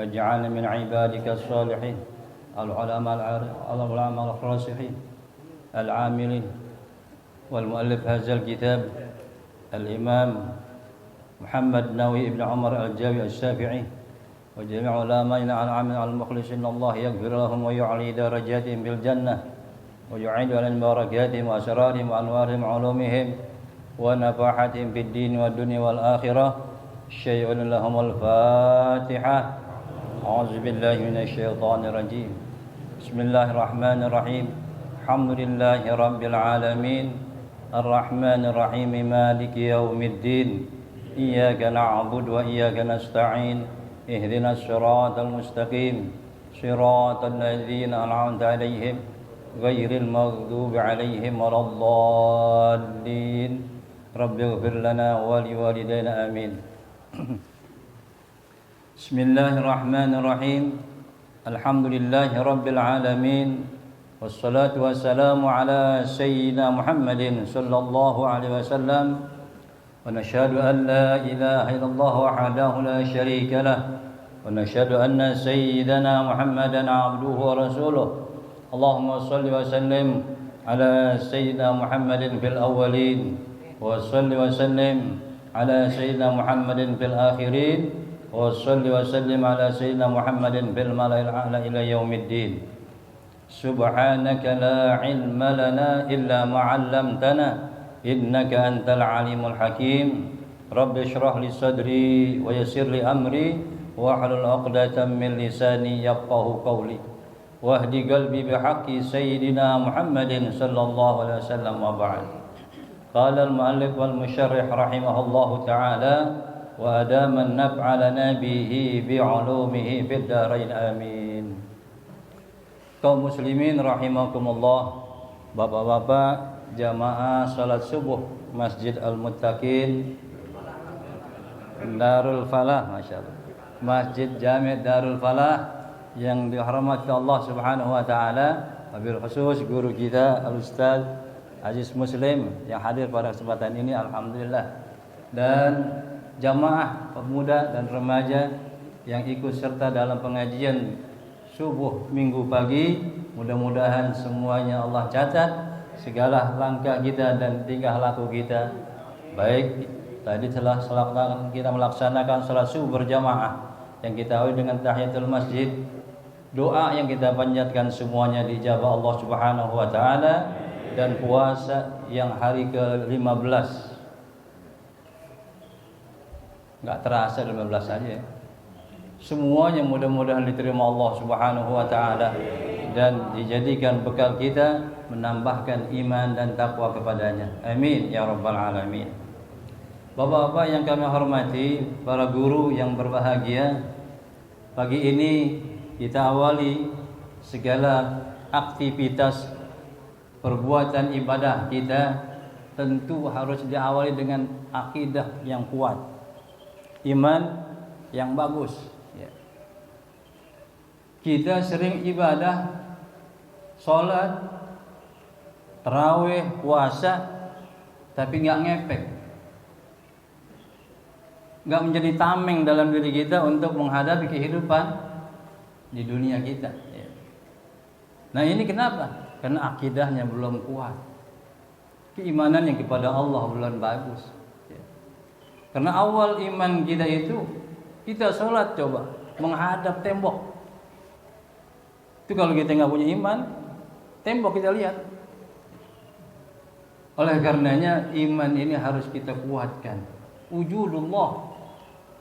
واجعلنا من عبادك الصالحين العلماء الراسخين العاملين. والمؤلف هذا الكتاب الإمام محمد نووي بن عمر الجاوي الشافعي وجميع علمائنا العاملين المخلصين. الله يغفر لهم ويعلي درجاتهم في الجنة ويعيد عليهم بركاتهم وأسرارهم وأنوارهم وعلومهم ونفحاتهم في الدين والدنيا والآخرة. شيء لهم الفاتحة. أعوذ بالله من الشيطان الرجيم. بسم الله الرحمن الرحيم. الحمد لله رب العالمين الرحمن الرحيم مالك يوم الدين. إياك نعبد وإياك نستعين. اهدنا الصراط المستقيم صراط الذين أنعمت عليهم غير المغضوب عليهم ولا الضالين. رب اغفر لنا ولوالدينا آمين. بسم الله الرحمن الرحيم. الحمد لله رب العالمين والصلاة والسلام على سيدنا محمد صلى الله عليه وسلم. ونشهد أن لا إله إلا الله وحده لا شريك له ونشهد أن سيدنا محمدا عبده ورسوله. اللهم صل وسلم على سيدنا محمد في الأولين وصل وسلم على سيدنا محمد في الآخرين وصل وسلم على سيدنا محمد في الملأ الأعلى إلى يوم الدين. سبحانك لا علم لنا إلا ما علمتنا إنك أنت العليم الحكيم. رب اشرح لي صدري ويسر لي أمري واحلل عقدة من لساني يفقه قولي واهدي قلبي بحق سيدنا محمد صلى الله عليه وسلم. وبعد. قال المؤلف والمشرح رحمه الله تعالى وأدام النفع لنا به بعلومه في الدارين آمين. Kaum muslimin rahimakumullah, bapak-bapak jamaah salat subuh Masjid Al-Muttaqin Darul Falah, masyaallah, Masjid Jami' Darul Falah yang dihormati Allah Subhanahu wa taala, wabil khusus guru kita Al-Ustaz Aziz Muslim yang hadir pada kesempatan ini, alhamdulillah, dan jamaah pemuda dan remaja yang ikut serta dalam pengajian subuh minggu pagi. Mudah-mudahan semuanya Allah catat segala langkah kita dan tingkah laku kita. Baik, tadi telah kita melaksanakan salat subuh berjamaah yang kita awali dengan tahiyatul masjid. Doa yang kita panjatkan semuanya dijabah Allah Subhanahu wa taala, dan puasa yang hari ke-15. Enggak terasa 15 saja ya. Semuanya mudah-mudahan diterima Allah Subhanahu wa taala dan dijadikan bekal kita menambahkan iman dan takwa kepadanya. Amin ya rabbal alamin. Bapak-bapak yang kami hormati, para guru yang berbahagia, pagi ini kita awali segala aktivitas perbuatan ibadah kita tentu harus diawali dengan akidah yang kuat, iman yang bagus. Kita sering ibadah, sholat, tarawih, puasa, tapi nggak ngepek, nggak menjadi tameng dalam diri kita untuk menghadapi kehidupan di dunia kita. Nah ini kenapa? Karena akidahnya belum kuat, keimanannya kepada Allah belum bagus. Karena awal iman kita itu, kita sholat coba menghadap tembok. Itu kalau kita nggak punya iman, tembok kita lihat. Oleh karenanya iman ini harus kita kuatkan. Wujudullah,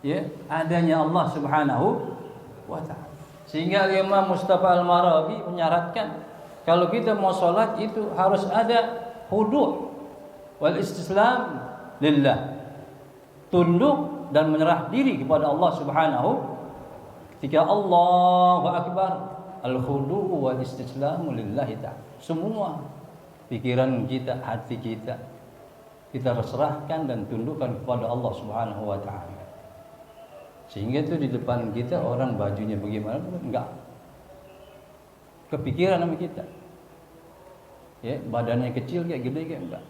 ya, adanya Allah Subhanahu wa taala. Sehingga Imam Mustafa Al-Marabi menyaratkan kalau kita mau sholat itu harus ada khudu' wal istislam lillah, tunduk dan menyerah diri kepada Allah Subhanahu. Ketika Allahu Akbar, al-khudu' wal istislamu lillahi ta'ala. Semua pikiran kita, hati kita serahkan dan tundukkan kepada Allah Subhanahu wa taala. Sehingga itu di depan kita orang bajunya bagaimana enggak kepikiran sama kita. Ya, badannya kecil kayak gede kayak enggak.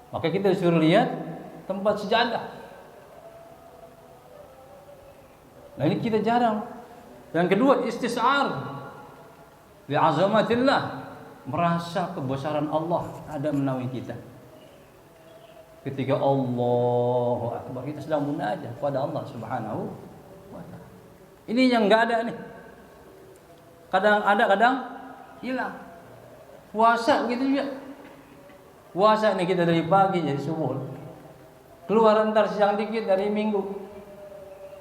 Maka kita disuruh lihat tempat sejadah. Nah ini kita jarang. Yang kedua, istis'ar li'azamatillah, merasa kebesaran Allah ada menaungi kita. Ketika Allahu Akbar, kita sedang munajat kepada Allah Subhanahu wa taala. Ini yang enggak ada nih. Kadang ada, kadang hilang. Puasa gitu juga. Puasa nih kita dari pagi jadi subuh. Keluar ntar siang dikit dari minggu.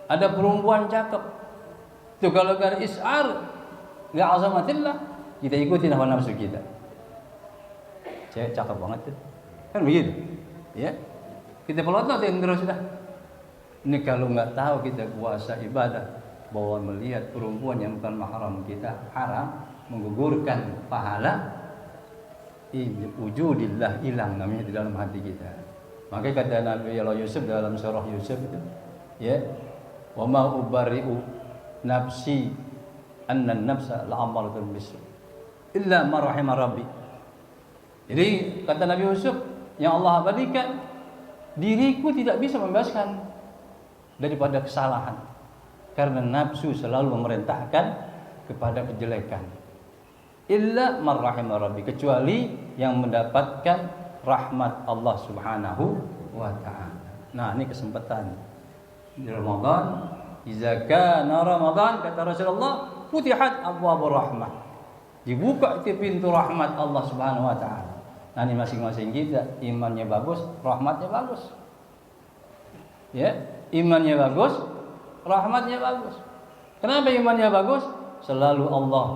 Ada perempuan cakep. Itu kalau ada is'ar li azamatillah, kita ikuti hawa nafsu kita. Cewek cakep banget tuh. Kan begitu. Ya. Kita pelototin terus sudah. Ini kalau nggak tahu kita puasa ibadah bahwa melihat perempuan yang bukan mahram kita haram, menggugurkan pahala, ini wujudillah, hilang namanya di dalam hati kita. Maka kata Nabi Allah Yusuf dalam surah Yusuf itu, ya, wa ma ubari'u nafsi anna nafsa la'amaratun bisu illa ma rahima rabbi. Jadi kata Nabi Yusuf, yang Allah abadikan, diriku tidak bisa membebaskan daripada kesalahan, karena nafsu selalu memerintahkan kepada kejelekan. Illa ma rahima rabbi, kecuali yang mendapatkan rahmat Allah Subhanahu wa taala. Nah, ini kesempatan di Ramadan. Iza kana Ramadan, kata Rasulullah, futihat abwabur rahmah, dibuka itu pintu rahmat Allah Subhanahu wa taala. Nah, ini masing-masing kita imannya bagus, rahmatnya bagus. Ya, imannya bagus, rahmatnya bagus. Kenapa imannya bagus? Selalu Allah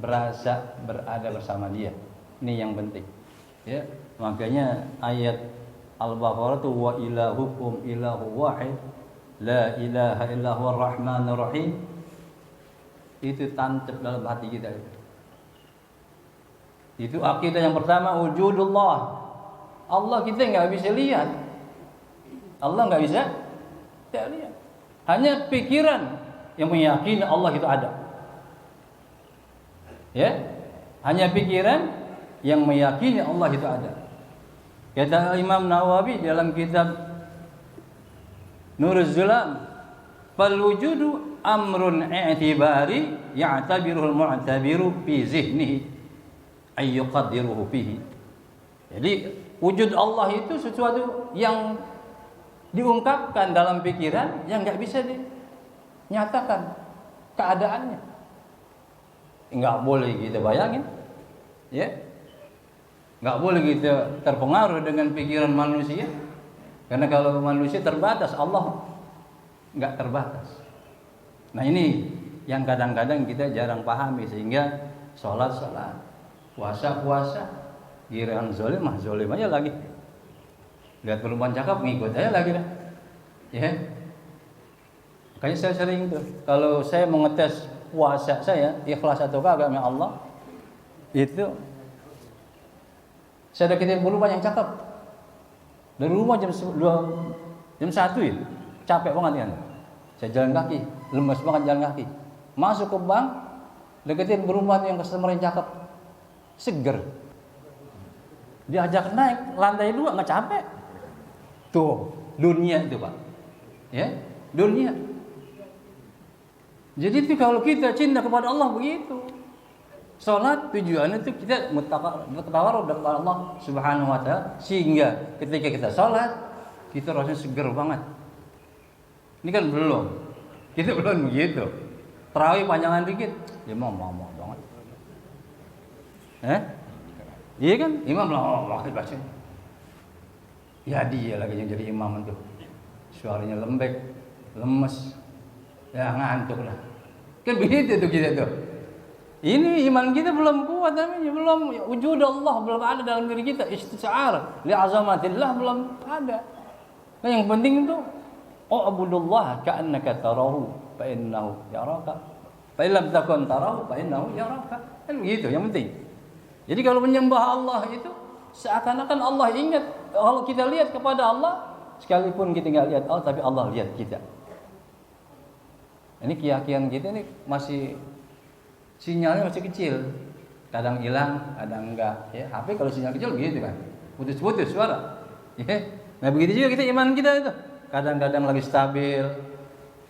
berasa berada bersama dia. Ini yang penting. Ya, makanya ayat Al-Baqarah itu wa ilahukum ilahu wahid la ilaha illa huwar rahmanur rahim. Itu tancap dalam hati kita itu. Itu akidah yang pertama, wujudullah. Allah kita nggak bisa lihat. Allah nggak bisa lihat. Hanya pikiran yang meyakini Allah itu ada. Ya, hanya pikiran yang meyakini Allah itu ada. Kata Imam Nawawi dalam kitab Nuruz Zulam, fal wujudu amrun i'tibari ya'tabiruhu al-mu'tabiru fi zihnihi ay yuqaddiruhu fihi. Jadi wujud Allah itu sesuatu yang diungkapkan dalam pikiran yang enggak bisa dinyatakan keadaannya. Enggak boleh kita bayangin. Ya. Enggak boleh kita terpengaruh dengan pikiran manusia. Karena kalau manusia terbatas, Allah enggak terbatas. Nah, ini yang kadang-kadang kita jarang pahami, sehingga sholat, puasa, giliran zolim aja lagi. Lihat perempuan cakep, ngikut aja lagi dah. Ya. Makanya saya sering tuh, kalau saya mau ngetes puasa saya ikhlas atau kagak sama Allah, itu saya deketin perempuan yang cakep. Dari rumah jam 1 ya, capek banget kan. Saya jalan kaki, lemas banget jalan kaki. Masuk ke bank, deketin perempuan yang customer yang cakep, seger. Diajak naik lantai 2 nggak capek. Tuh, dunia itu Pak. Ya, dunia. Jadi itu kalau kita cinta kepada Allah begitu. Salat tujuannya itu kita mutaqarrab kepada Allah Subhanahu wa taala, sehingga ketika kita salat kita rasanya seger banget. Ini kan belum. Kita belum begitu. Tarawih panjangan dikit, ya mau banget. Iya kan? Imam lama banget baca. Ya dia lagi yang jadi imam itu. Suaranya lembek, lemes. Ya ngantuk lah. Kan begitu tuh kita tuh. Ini iman kita belum kuat namanya, belum wujud Allah belum ada dalam diri kita, istis'ar li azamatillah belum ada. Nah, yang penting itu ubudullah ka'annaka tarahu fa innahu yaraka. Fa illam takun tarahu fa innahu yaraka. Kan begitu yang penting. Jadi kalau menyembah Allah itu seakan-akan Allah ingat. Kalau kita lihat kepada Allah, sekalipun kita enggak lihat Allah, tapi Allah lihat kita. Ini keyakinan kita ini masih sinyalnya masih kecil, kadang hilang, kadang enggak. Ya, HP kalau sinyal kecil begitu kan, putus-putus suara. Ya, nah begitu juga kita iman kita itu, kadang-kadang lagi stabil,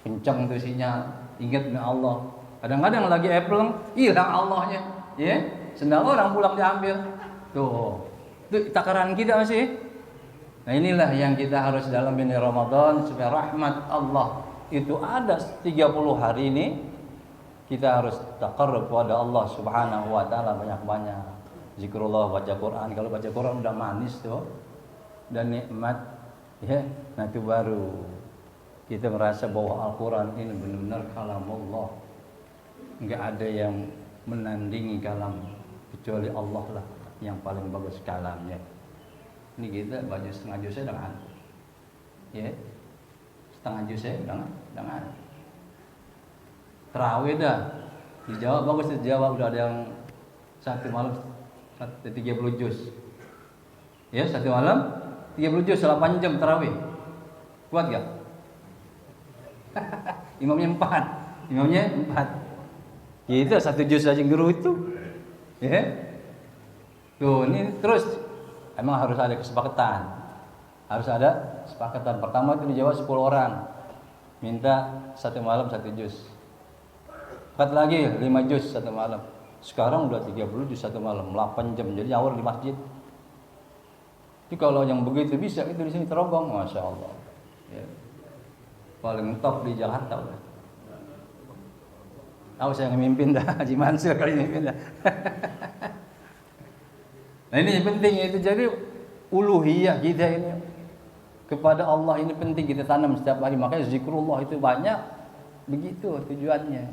kencang tuh sinyal. ingat Allah. Kadang-kadang lagi Apple hilang Allahnya, ya. Sendal orang pulang diambil. Tuh. Itu takaran kita masih. Nah, inilah yang kita harus dalam ini Ramadan supaya rahmat Allah itu ada 30 hari ini kita harus taqarrub kepada Allah Subhanahu wa taala banyak-banyak. Zikrullah, baca Quran. Kalau baca Quran udah manis tuh. Dan nikmat, ya. Nah, itu baru kita merasa bahwa Al-Quran ini benar-benar kalamullah. Enggak ada yang menandingi kalam kecuali Allah lah yang paling bagus kalamnya. Ini kita baca setengah juz dengan, ya, setengah juz dengan. Terawih dah dijawab bagus, dijawab udah ada yang satu malam 30 juz, ya, satu malam 30 juz 8 jam terawih. Kuat gak? Imamnya 4. Kita 1 juz aja guru itu, ya. Tuh, ini terus emang harus ada kesepakatan. Harus ada kesepakatan. Pertama itu dijawab 10 orang. Minta 1 malam 1 juz. 4 lagi 5 juz 1 malam. Sekarang udah 30 juz 1 malam, 8 jam. Jadi awal di masjid. Jadi kalau yang begitu bisa itu di sini terobong, masya Allah. Ya. Paling top di Jakarta udah. Tahu saya ngemimpin dah, Haji Mansur kali ini mimpin dah. Nah, ini penting itu, jadi uluhiyah kita ini kepada Allah ini penting kita tanam setiap hari. Makanya zikrullah itu banyak, begitu tujuannya.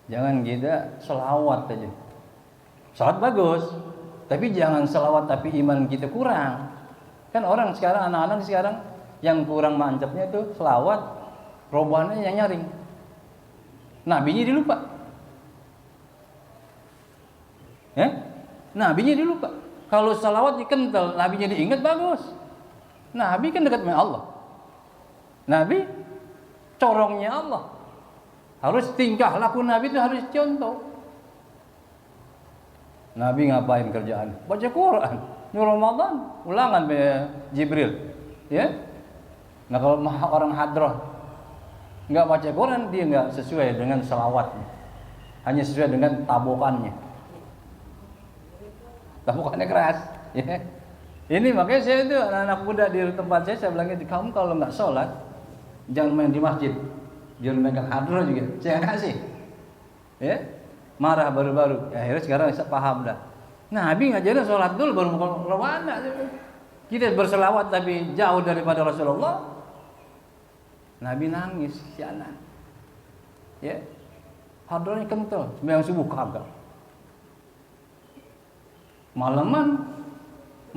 Jangan kita selawat aja. Selawat bagus, tapi jangan selawat tapi iman kita kurang. Kan orang sekarang, anak-anak sekarang yang kurang mantapnya itu selawat, robannya yang nyaring. Nabinya dilupa. Nabinya dilupa. Kalau salawat dikental, nabinya diingat bagus. Nabi kan dekat dengan Allah. Nabi corongnya Allah. Harus tingkah laku Nabi itu harus contoh. Nabi ngapain kerjaan? Baca Quran. Ini Ramadan, ulangan Jibril. Ya. Nah, kalau orang hadrah nggak baca Quran, dia nggak sesuai dengan salawatnya. Hanya sesuai dengan tabokannya. Tabokannya keras. Ya. Ini makanya saya itu anak-anak muda di tempat saya bilang gitu, kamu kalau nggak sholat, jangan main di masjid. Jangan megang hadrah juga. Saya kasih. Ya. Marah baru-baru. Ya, akhirnya sekarang bisa paham dah. Nabi ngajarin sholat dulu baru mau rawana. Kita berselawat tapi jauh daripada Rasulullah. Nabi nangis si anak. Ya. Hadrahnya kental, sembahyang subuh kagak. Malaman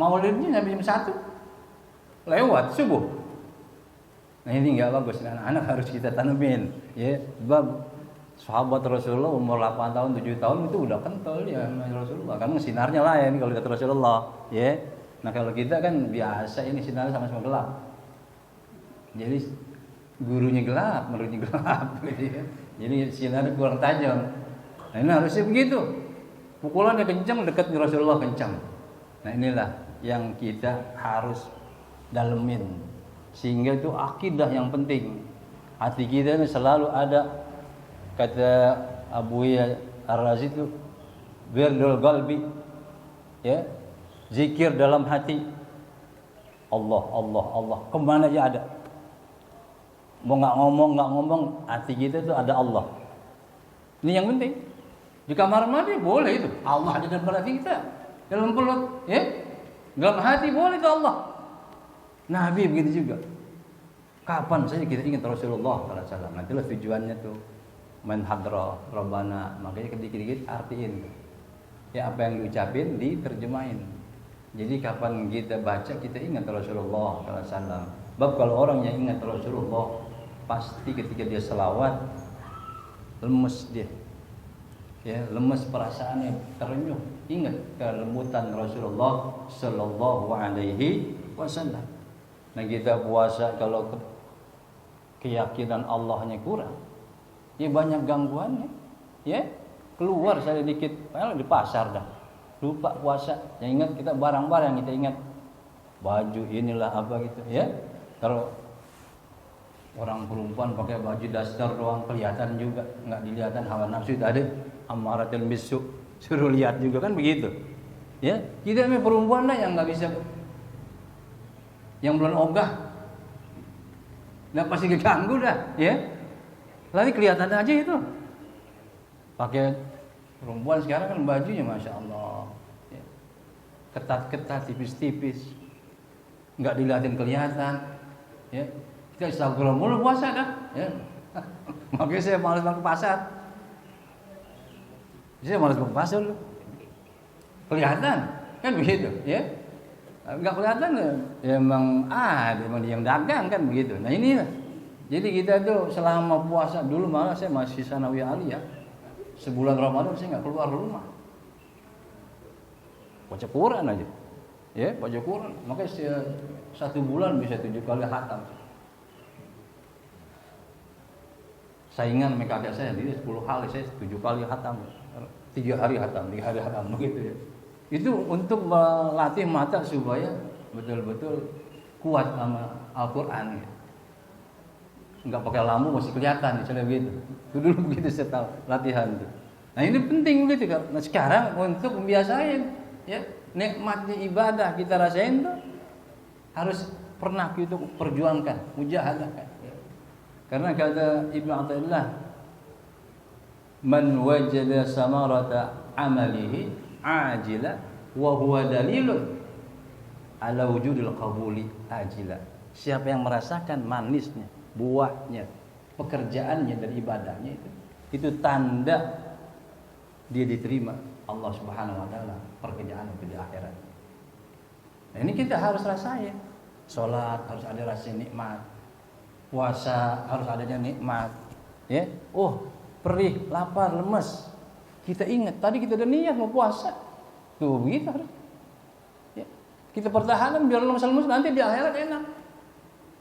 maulidnya Nabi jam 1 lewat subuh. Nah, ini enggak bagus. Anak-anak harus kita tanemin, ya. Sebab sahabat Rasulullah umur 8 tahun, 7 tahun itu udah kental ya Rasulullah. Karena sinarnya lain kalau kata Rasulullah, ya. Nah, kalau kita kan biasa ini sinarnya sama-sama gelap. Jadi gurunya gelap, muridnya gelap gitu ya. Jadi sinarnya kurang tajam. Nah, ini harusnya begitu. Pukulannya kencang, dekat dengan Rasulullah kencang. Nah, inilah yang kita harus dalemin. Sehingga itu akidah yang penting. Hati kita ini selalu ada, kata Abu Ar-Razi itu, wirdul qalbi, ya, zikir dalam hati. Allah, Allah, Allah. Kemana aja ada. Mau nggak ngomong, hati kita itu ada Allah. Ini yang penting. Di kamar mandi boleh itu, Allah ada dalam hati kita, dalam perut, ya, dalam hati boleh itu Allah. Nabi begitu juga. Kapan saja kita ingat Rasulullah SAW. Nantilah tujuannya tuh main hadrah, Rabbana. Makanya dikit-dikit artiin. Ya, apa yang diucapin diterjemahin. Jadi kapan kita baca kita ingat Rasulullah SAW. Sebab kalau orang yang ingat Rasulullah pasti ketika dia selawat lemes dia. Ya, lemes perasaannya, terenyuh, ingat kelembutan Rasulullah sallallahu alaihi wasallam. Nah, kita puasa kalau keyakinan Allahnya kurang, ya banyak gangguannya. Ya, keluar saya dikit, di pasar dah. Lupa puasa. Yang ingat kita barang-barang yang kita ingat. Baju inilah apa gitu, ya. Kalau Orang perempuan pakai baju daster doang kelihatan juga, nggak dilihatin hawa nafsu tadi, amaratul bisu, suruh lihat juga kan begitu. Ya, kita ini perempuan dah yang nggak bisa, yang belum ogah, nggak pasti keganggu dah, ya. Lalu kelihatan aja itu. Pakai perempuan sekarang kan bajunya masya Allah, ya. Ketat-ketat, tipis-tipis, nggak dilihatin kelihatan, ya. Kita astagfirullah mulu puasa dah, ya. Makanya saya malas ke pasar. Saya malas ke pasar loh. Kelihatan, kan begitu, ya. Enggak kelihatan ya emang emang dia yang dagang kan begitu. Nah ini lah. Jadi kita tuh selama puasa dulu malah saya masih sanawiyah aliyah. Sebulan Ramadan saya nggak keluar rumah. Baca Quran aja. Ya, baca Quran. Makanya saya 1 bulan bisa 7 kali khatam. Saingan sama kakak saya, jadi 10 kali saya 7 kali khatam. 3 hari khatam, 3 hari khatam begitu ya. Itu untuk melatih mata supaya betul-betul kuat sama Al-Qur'an ya. Enggak pakai lampu masih kelihatan misalnya begitu. Itu dulu begitu saya tahu latihan itu. Nah, ini penting begitu kan. Nah, sekarang untuk membiasain ya, nikmatnya ibadah kita rasain tuh harus pernah kita perjuangkan, mujahadah kan. Karena kata Ibnu Athaillah, man wajada samarata amalihi ajila wa huwa dalilun ala wujudil qabuli ajila. Siapa yang merasakan manisnya, buahnya, pekerjaannya dan ibadahnya itu tanda dia diterima Allah Subhanahu wa taala pekerjaan itu di akhirat. Nah, ini kita harus rasain. Salat harus ada rasa nikmat. Puasa harus adanya nikmat, ya. Oh, perih, lapar, lemes. Kita ingat tadi kita udah niat mau puasa. Tuh begitu harus. Ya. Kita pertahankan biar lemes-lemes nanti di akhirat enak.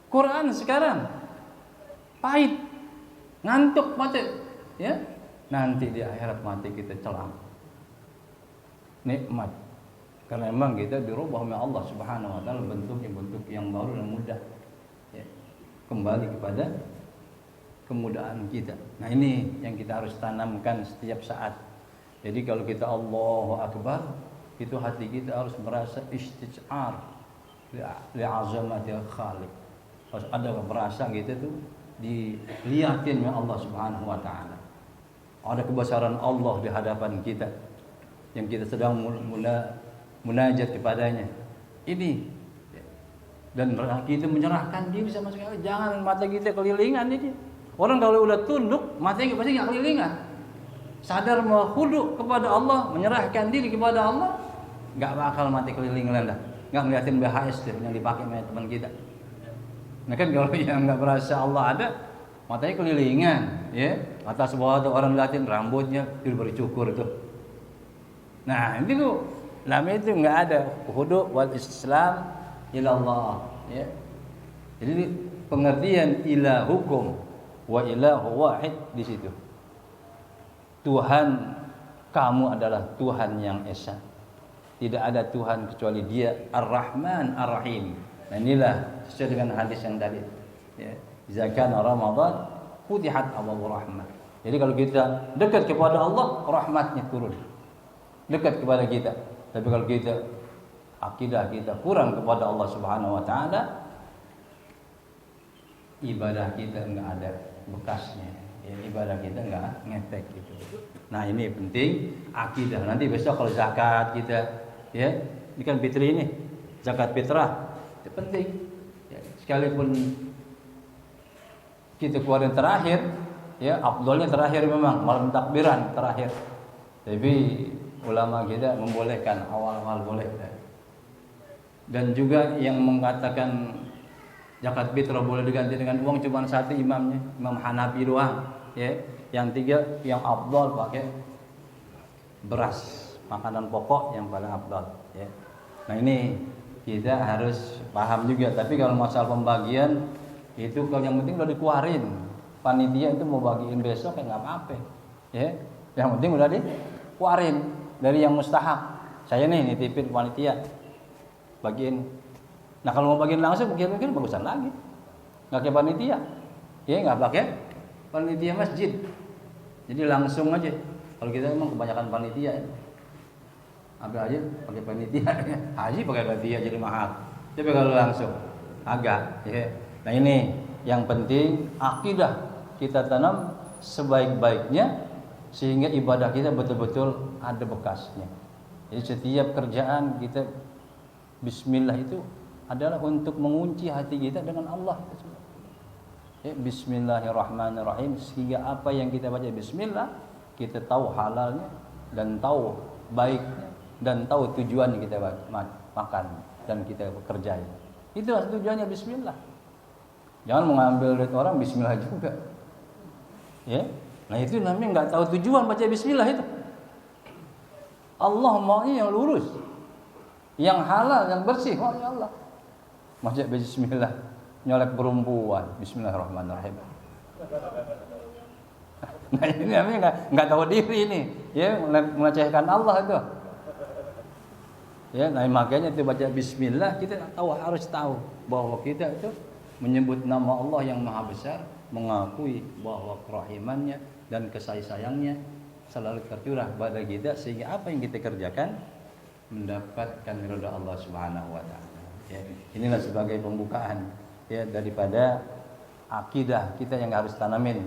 Quran sekarang pahit, ngantuk mati, ya. Nanti di akhirat mati kita celam. Nikmat. Karena memang kita dirubah oleh Allah Subhanahu wa taala bentuknya bentuk yang baru dan mudah. Kembali kepada kemudahan kita. Nah, ini yang kita harus tanamkan setiap saat. Jadi kalau kita Allahu Akbar, itu hati kita harus merasa istish'ar li'azamatil khaliq. Harus ada merasa gitu tuh dilihatin oleh Allah Subhanahu wa taala. Ada kebesaran Allah di hadapan kita yang kita sedang munajat kepadanya. Ini dan kita menyerahkan diri sama sekali, jangan mata kita kelilingan ini. Orang kalau udah tunduk, matanya pasti nggak kelilingan. Sadar mau khudu kepada Allah, menyerahkan diri kepada Allah, nggak bakal mati kelilingan dah. Nggak ngeliatin BHS tuh yang dipakai sama teman kita. Nah kan kalau yang nggak berasa Allah ada, matanya kelilingan, ya. Atas bawah tuh orang liatin rambutnya, itu baru cukur tuh. Nah itu tuh, namanya itu nggak ada khudu wal istislam ilallah, ya. Jadi pengertian ilahukum wa ilahu wahid di situ. Tuhan kamu adalah Tuhan yang esa. Tidak ada Tuhan kecuali Dia Ar-Rahman Ar-Rahim. Nah, inilah sesuai dengan hadis yang tadi. Ya. Zakana Ramadan futihat abwaabur rahmah. Jadi kalau kita dekat kepada Allah, rahmatnya turun. Dekat kepada kita. Tapi kalau kita akidah kita kurang kepada Allah Subhanahu wa taala, ibadah kita enggak ada bekasnya. Ya, ibadah kita enggak ngefek gitu. Nah, ini penting akidah. Nanti besok kalau zakat kita, ya, ini kan fitri ini, zakat fitrah. Itu penting. Ya, sekalipun kita keluarin terakhir, ya, afdolnya terakhir memang malam takbiran terakhir. Tapi ulama kita membolehkan awal-awal boleh. Dan juga yang mengatakan zakat fitrah boleh diganti dengan uang cuma satu imamnya, Imam Hanafi doang, ya. Yang 3 yang afdal pakai beras, makanan pokok yang paling afdal, ya. Nah, ini kita harus paham juga. Tapi kalau masalah pembagian itu kalau yang penting udah dikeluarin. Panitia itu mau bagiin besok ya enggak apa-apa. Ya. Yang penting udah dikeluarin dari yang mustahak. Saya nih nitipin panitia bagiin. Nah, kalau mau bagiin langsung mungkin bagusan lagi. Enggak kayak panitia. Ya nggak pakai panitia masjid. Jadi langsung aja. Kalau kita emang kebanyakan panitia, ambil aja pakai panitia. Haji pakai panitia jadi mahal. Tapi kalau langsung agak. Ya. Nah ini yang penting akidah kita tanam sebaik-baiknya sehingga ibadah kita betul-betul ada bekasnya. Jadi setiap kerjaan kita Bismillah itu adalah untuk mengunci hati kita dengan Allah. Ya, Bismillahirrahmanirrahim sehingga apa yang kita baca Bismillah kita tahu halalnya dan tahu baiknya dan tahu tujuan yang kita makan dan kita kerjain. Itulah tujuannya Bismillah. Jangan mengambil duit orang Bismillah juga. Ya, nah itu namanya nggak tahu tujuan baca Bismillah itu. Allah maunya yang lurus, yang halal, yang bersih. Oh ya Allah, baca Bismillah, nyolek perempuan, Bismillahirrahmanirrahim. Nah ini namanya nggak tahu diri ini, ya melecehkan Allah itu. Ya, nah makanya itu baca Bismillah kita harus tahu bahwa kita itu menyebut nama Allah yang maha besar, mengakui bahwa kerahimannya dan kasih sayangnya selalu tercurah pada kita sehingga apa yang kita kerjakan mendapatkan ridha Allah Subhanahu wa taala. Ya, inilah sebagai pembukaan ya daripada akidah kita yang harus tanamin.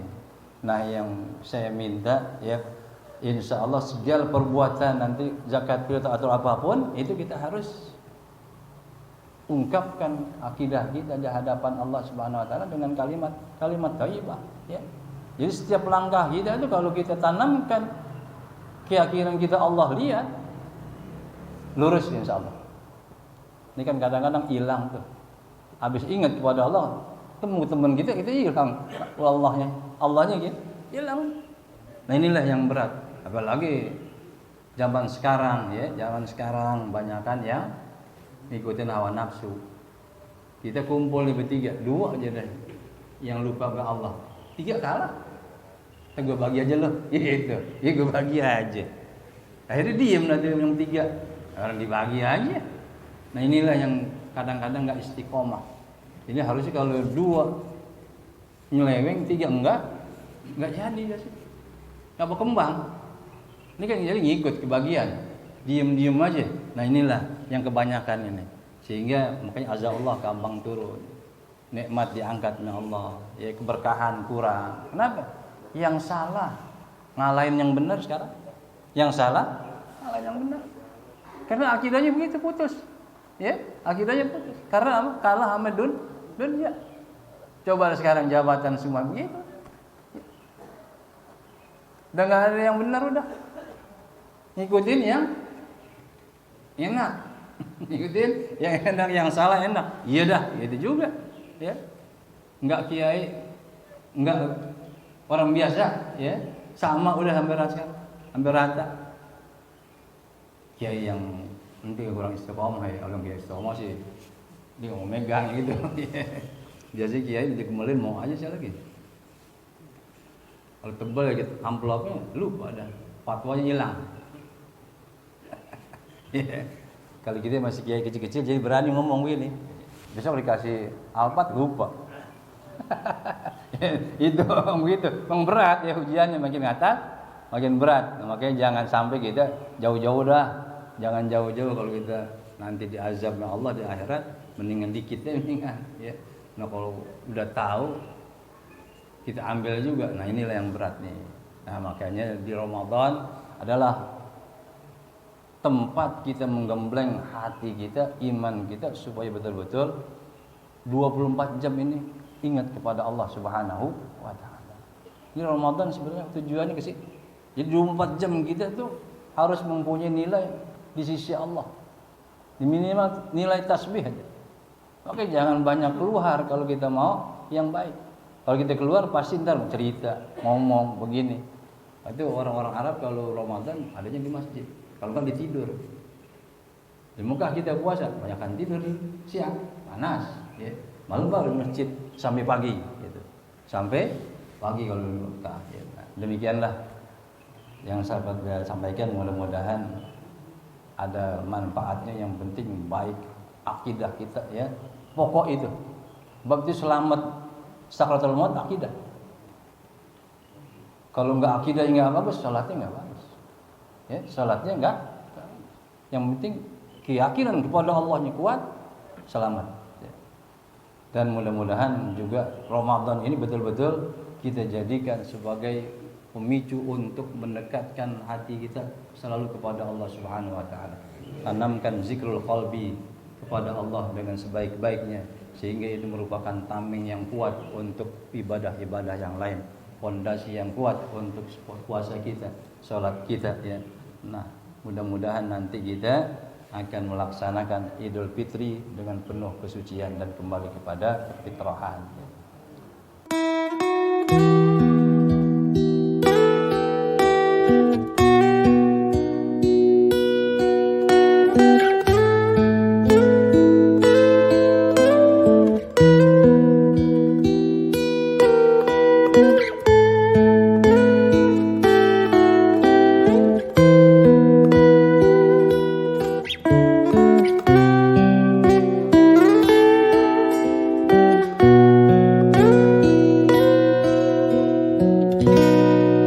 Nah, yang saya minta ya insya Allah segala perbuatan nanti zakat fitrah atau apapun itu kita harus ungkapkan akidah kita di hadapan Allah Subhanahu wa taala dengan kalimat thayyibah ya. Jadi setiap langkah kita itu kalau kita tanamkan keyakinan kita Allah lihat lurus insyaallah. Ini kan kadang-kadang hilang tuh. Habis ingat kepada Allah, teman kita hilang Allahnya gitu, hilang. Nah inilah yang berat. Apalagi zaman sekarang ya, banyakan yang ngikutin hawa nafsu. Kita kumpul nih bertiga, 2 aja deh yang lupa ke Allah, 3 kalah. Gue bagi aja loh, gitu. Ya gue bagi aja. Akhirnya diem nanti yang 3, orang dibagi aja. Nah inilah yang kadang-kadang nggak istiqomah. Ini harusnya kalau 2 nyeleweng, 3 enggak jadi ya sih, nggak berkembang. Ini kan jadi ngikut kebagian, diem aja. Nah inilah yang kebanyakan ini, sehingga makanya azab Allah gampang turun, nikmat diangkat oleh Allah, ya keberkahan kurang. Kenapa? Yang salah ngalahin yang benar sekarang, yang salah ngalahin yang benar. Karena akidahnya begitu putus, ya akidahnya putus. Karena apa? Kalah sama dunia. Coba sekarang jabatan semua begitu, udah nggak ada yang benar, udah ngikutin yang enak. Ikutin yang enak, yang salah enak. Iya dah, itu juga. Ya, nggak kiai, nggak orang biasa, ya sama udah hampir rata. Kiai yang nanti kurang istiqomah ya, kalau kiai istiqomah sih dia mau megang gitu. Biasanya kiai dikemelin mau aja sih lagi. Kalau tebal gitu amplopnya lupa dan fatwanya hilang. Kalau kita masih kiai kecil-kecil jadi berani ngomong gini. Besok dikasih alpat lupa. Itu begitu. Memang berat ya ujiannya, makin atas makin berat. Nah, makanya jangan sampai kita jauh-jauh dah. Jangan jauh-jauh kalau kita nanti diazab oleh Allah di akhirat, mendingan dikit deh mendingan ya. Nah, kalau udah tahu kita ambil juga. Nah, inilah yang berat nih. Nah, makanya di Ramadan adalah tempat kita menggembleng hati kita, iman kita supaya betul-betul 24 jam ini ingat kepada Allah Subhanahu wa taala. Ini Ramadan sebenarnya tujuannya ke situ. Jadi 24 jam kita tuh harus mempunyai nilai di sisi Allah. Di minimal nilai tasbih aja. Oke, jangan banyak keluar kalau kita mau yang baik. Kalau kita keluar pasti ntar cerita, ngomong begini. Itu orang-orang Arab kalau Ramadan adanya di masjid. Kalau kan ditidur. Di Mekah kita puasa, banyakkan tidur di siang, panas, ya. Malam baru di masjid sampai pagi, gitu. Sampai pagi kalau di Mekah. Ya. Nah, demikianlah yang saya sampaikan, mudah-mudahan ada manfaatnya. Yang penting baik akidah kita, ya. Pokok itu. Sebab itu selamat Sakratul maut akidah. Kalau enggak akidah enggak bagus, salatnya enggak bagus. Ya, salatnya enggak. Yang penting keyakinan kepada Allahnya kuat, selamat. Ya. Dan mudah-mudahan juga Ramadan ini betul-betul kita jadikan sebagai pemicu untuk mendekatkan hati kita selalu kepada Allah Subhanahu wa taala. Tanamkan zikrul qalbi kepada Allah dengan sebaik-baiknya sehingga itu merupakan tameng yang kuat untuk ibadah-ibadah yang lain, fondasi yang kuat untuk puasa kita, salat kita ya. Nah, mudah-mudahan nanti kita akan melaksanakan Idul Fitri dengan penuh kesucian dan kembali kepada kefitrahan.